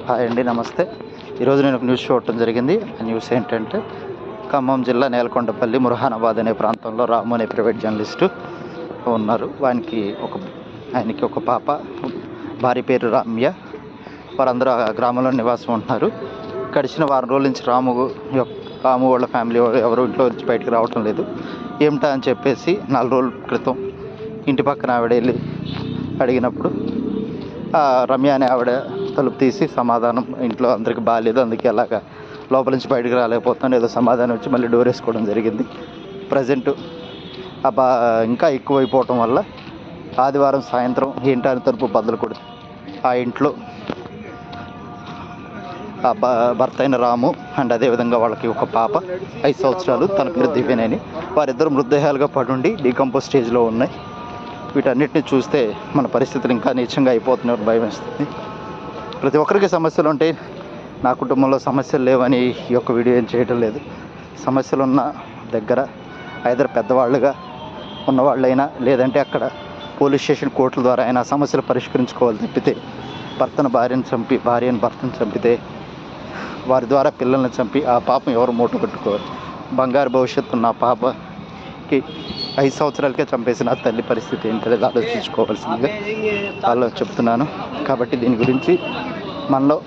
Hi అండి, నమస్తే. ఈరోజు నేను ఒక న్యూస్ చూడటం జరిగింది. ఆ న్యూస్ ఏంటంటే, ఖమ్మం జిల్లా నేలకొండపల్లి మురహానాబాద్ అనే ప్రాంతంలో రాము అనే ప్రైవేట్ జర్నలిస్టు ఉన్నారు. ఆయనకి ఒక పాప, భార్య పేరు రమ్య. వారందరూ ఆ గ్రామంలో నివాసం ఉంటున్నారు. గడిచిన వారం రోజుల నుంచి రాము వాళ్ళ ఫ్యామిలీ ఎవరు ఇంట్లో నుంచి బయటకు రావటం లేదు. ఏమిటా అని చెప్పేసి 4 రోజుల క్రితం ఇంటి పక్కన ఆవిడ వెళ్ళి అడిగినప్పుడు రమ్య అనే ఆవిడ తలుపు తీసి సమాధానం, ఇంట్లో అందరికీ బాగాలేదు, అందుకే అలాగా లోపల నుంచి బయటకు రాలేకపోతున్నాను, ఏదో సమాధానం వచ్చి మళ్ళీ డోర్ వేసుకోవడం జరిగింది. ప్రజెంట్ ఇంకా ఎక్కువైపోవటం వల్ల ఆదివారం సాయంత్రం ఏంటని తలుపు బద్దలు కొడుతుంది. ఆ ఇంట్లో భర్త అయిన రాము అండ్ అదేవిధంగా వాళ్ళకి ఒక పాప 5 సంవత్సరాలు, తన పేరు దివ్యనేని. వారిద్దరు మృతదేహాలుగా పడుండి డీకంపోజ్ స్టేజ్లో ఉన్నాయి. వీటన్నిటిని చూస్తే మన పరిస్థితులు ఇంకా నీచంగా అయిపోతున్నారు, భయం వేస్తుంది. ప్రతి ఒక్కరికి సమస్యలు ఉంటాయి. నా కుటుంబంలో సమస్యలు లేవని ఈ యొక్క వీడియో ఏం చేయడం లేదు. సమస్యలు ఉన్న దగ్గర ఐదర్ పెద్దవాళ్ళుగా ఉన్నవాళ్ళైనా, లేదంటే అక్కడ పోలీస్ స్టేషన్ కోర్టుల ద్వారా అయినా సమస్యలు పరిష్కరించుకోవాలి తప్పితే, భార్యను భర్తను చంపితే వారి ద్వారా పిల్లల్ని చంపి ఆ పాపం ఎవరు మూట కట్టుకోవాలి? బంగారు భవిష్యత్తు ఉన్న పాపకి 5 సంవత్సరాలకే చంపేసిన తల్లి పరిస్థితి ఏంటనేది ఆలోచించుకోవాల్సిందిగా చెప్తున్నాను. కాబట్టి దీని గురించి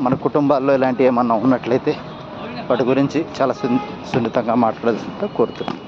మన కుటుంబాల్లో ఇలాంటివి ఏమన్నా ఉన్నట్లయితే వాటి గురించి చాలా సున్నితంగా మాట్లాడాల్సిందిగా కోరుతున్నాను.